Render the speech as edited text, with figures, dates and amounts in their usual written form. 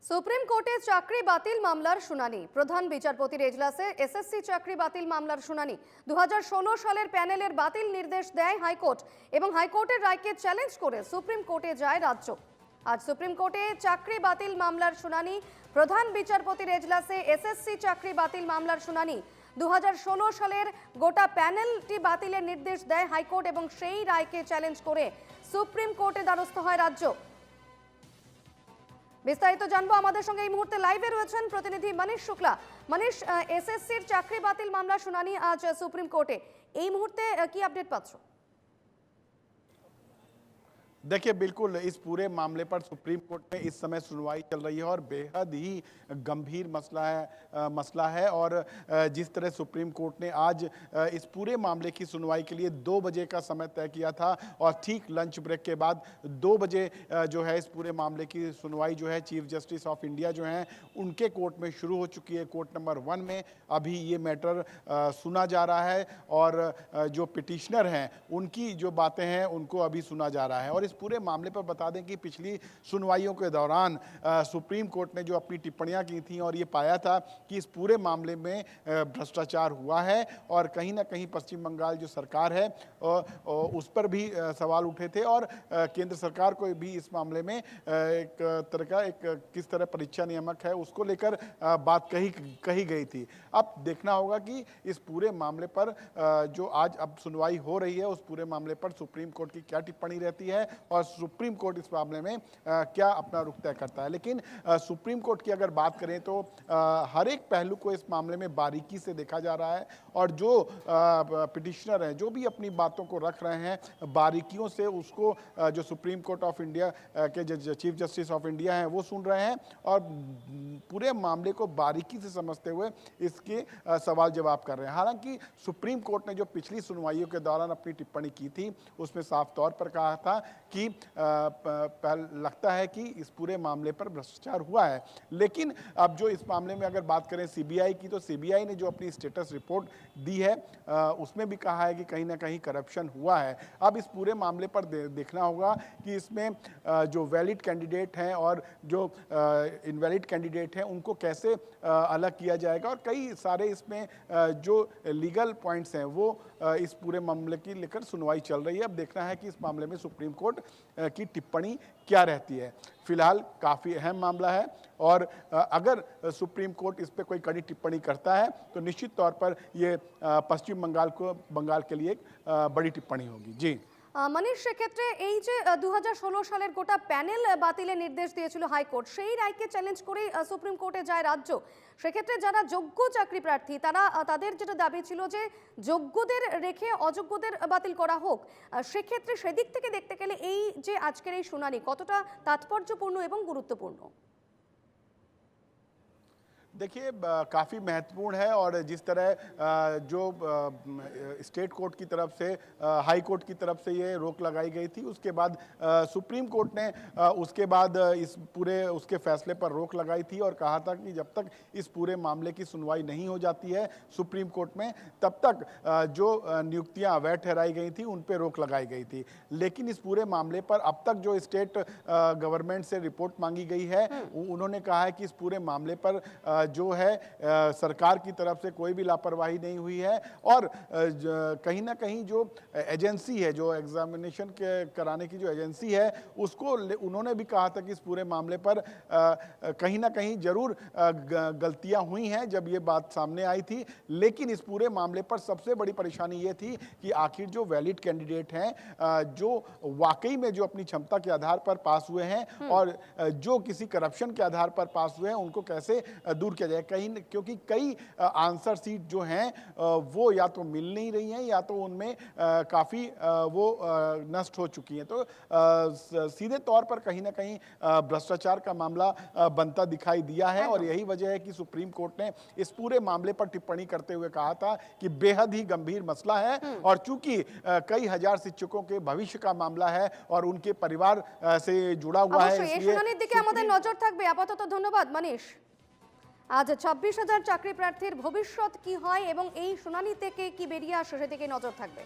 Supreme কোর্টে চাকরি বাতিল মামলার শুনানি। প্রধান বিচারপতির এজলাসে এসএসসি চাকরি বাতিল মামলার শুনানি। 2016 সালের প্যানেলের বাতিল নির্দেশ দেয় হাইকোর্ট এবং হাইকোর্টের রায়কে চ্যালেঞ্জ করে সুপ্রিম কোর্টে যায় রাজ্য। আজ সুপ্রিম কোর্টে চাকরি বাতিল মামলার শুনানি। প্রধান বিচারপতির এজলাসে এসএসসি চাকরি বাতিল মামলার শুনানি। 2016 সালের গোটা প্যানেলটি বাতিলের নির্দেশ দেয় হাইকোর্ট এবং সেই রায়কে চ্যালেঞ্জ করে সুপ্রিম কোর্টে দ্বারস্থ হয় রাজ্য। বিস্তারিত জানবো, আমাদের সঙ্গে এই মুহূর্তে লাইভে রয়েছেন প্রতিনিধি মনীষ শুক্লা। মনীষ, এসএসসির চাকরি বাতিল মামলা শুনানি আজ সুপ্রিম কোর্টে, এই মুহূর্তে কি আপডেট পাচ্ছ? देखिए, बिल्कुल इस पूरे मामले पर सुप्रीम कोर्ट में इस समय सुनवाई चल रही है और बेहद ही गंभीर मसला है और जिस तरह सुप्रीम कोर्ट ने आज इस पूरे मामले की सुनवाई के लिए 2 बजे का समय तय किया था और ठीक लंच ब्रेक के बाद 2 बजे जो है इस पूरे मामले की सुनवाई जो है चीफ जस्टिस ऑफ इंडिया जो हैं उनके कोर्ट में शुरू हो चुकी है। कोर्ट नंबर 1 में अभी ये मैटर सुना जा रहा है और जो पिटिशनर हैं उनकी जो बातें हैं उनको अभी सुना जा रहा है। और इस पूरे मामले पर बता दें कि पिछली सुनवाइयों के दौरान सुप्रीम कोर्ट ने जो अपनी टिप्पणियां की थी और ये पाया था कि इस पूरे मामले में भ्रष्टाचार हुआ है और कहीं ना कहीं पश्चिम बंगाल जो सरकार है उस पर भी सवाल उठे थे और केंद्र सरकार को भी इस मामले में एक तरह का किस तरह परीक्षा नियामक है उसको लेकर बात कही गई थी। अब देखना होगा कि इस पूरे मामले पर जो आज अब सुनवाई हो रही है उस पूरे मामले पर सुप्रीम कोर्ट की क्या टिप्पणी रहती है और सुप्रीम कोर्ट इस मामले में क्या अपना रुख तय करता है। लेकिन सुप्रीम कोर्ट की अगर बात करें तो हर एक पहलू को इस मामले में बारीकी से देखा जा रहा है और जो पिटिशनर हैं जो भी अपनी बातों को रख रहे हैं बारीकियों से उसको जो सुप्रीम कोर्ट ऑफ इंडिया के चीफ जस्टिस ऑफ इंडिया हैं वो सुन रहे हैं और पूरे मामले को बारीकी से समझते हुए इसके सवाल जवाब कर रहे हैं। हालांकि सुप्रीम कोर्ट ने जो पिछली सुनवाइयों के दौरान अपनी टिप्पणी की थी उसमें साफ तौर पर कहा था कि लगता है कि इस पूरे मामले पर भ्रष्टाचार हुआ है। लेकिन अब जो इस मामले में अगर बात करें सीबीआई की तो सीबीआई ने जो अपनी स्टेटस रिपोर्ट दी है उसमें भी कहा है कि कहीं ना कहीं करप्शन हुआ है। अब इस पूरे मामले पर देखना होगा कि इसमें जो वैलिड कैंडिडेट हैं और जो इनवैलिड कैंडिडेट हैं उनको कैसे अलग किया जाएगा और कई सारे इसमें जो लीगल पॉइंट्स हैं वो इस पूरे मामले की लेकर सुनवाई चल रही है। अब देखना है कि इस मामले में सुप्रीम कोर्ट की टिप्पणी क्या रहती है। फिलहाल काफ़ी अहम मामला है और अगर सुप्रीम कोर्ट इस पे कोई कड़ी टिप्पणी करता है तो निश्चित तौर पर ये पश्चिम बंगाल के लिए एक बड़ी टिप्पणी होगी। जी মনীষ, সেক্ষেত্রে এই যে 2016 সালের গোটা প্যানেল বাতিলের নির্দেশ দিয়েছিল হাইকোর্ট, সেই রায়কে চ্যালেঞ্জ করে সুপ্রিম কোর্টে যায় রাজ্য। সেক্ষেত্রে যারা যোগ্য চাকরি প্রার্থী তাদের যেটা দাবি ছিল যে যোগ্যদের রেখে অযোগ্যদের বাতিল করা হোক, সেক্ষেত্রে সেদিক থেকে দেখতে গেলে এই যে আজকের এই শুনানি কতটা তাৎপর্যপূর্ণ এবং গুরুত্বপূর্ণ? देखिए, काफ़ी महत्वपूर्ण है और जिस तरह जो स्टेट कोर्ट की तरफ से हाई कोर्ट की तरफ से ये रोक लगाई गई थी उसके बाद सुप्रीम कोर्ट ने उसके बाद इस पूरे उसके फैसले पर रोक लगाई थी और कहा था कि जब तक इस पूरे मामले की सुनवाई नहीं हो जाती है सुप्रीम कोर्ट में तब तक जो नियुक्तियां अवैध ठहराई गई थी उन पर रोक लगाई गई थी। लेकिन इस पूरे मामले पर अब तक जो स्टेट गवर्नमेंट से रिपोर्ट मांगी गई है उन्होंने कहा है कि इस पूरे मामले पर जो है सरकार की तरफ से कोई भी लापरवाही नहीं हुई है और कहीं ना कहीं जो एजेंसी है जो एग्जामिनेशन के कराने की जो एजेंसी है उसको उन्होंने भी कहा था कि इस पूरे मामले पर कहीं ना कहीं जरूर गलतियां हुई हैं जब ये बात सामने आई थी। लेकिन इस पूरे मामले पर सबसे बड़ी परेशानी ये थी कि आखिर जो वैलिड कैंडिडेट हैं जो वाकई में जो अपनी क्षमता के आधार पर पास हुए हैं और जो किसी करप्शन के आधार पर पास हुए हैं उनको कैसे दूर किया जाए। कहीं क्योंकि कई आंसर सीट जो हैं वो या तो मिल नहीं रही हैं या तो उनमें काफ़ी वो नष्ट हो चुकी हैं। तो सीधे तौर पर कहीं ना कहीं भ्रष्टाचार का मामला बनता दिखाई दिया है और यही वजह है कि सुप्रीम कोर्ट ने इस पूरे मामले पर टिप्पणी करते हुए कहा था कि बेहद ही गंभीर मसला है और चूंकि कई हजार शिक्षकों के भविष्य का मामला है और उनके परिवार से जुड़ा हुआ है, इसलिए नजर থাকবে। আপাতত ধন্যবাদ মনীষ। আজ 26,000 চাকরি প্রার্থীর ভবিষ্যৎ কি হয় এবং এই শুনানি থেকে কি বেরিয়ে আসে সেদিকে নজর থাকবে।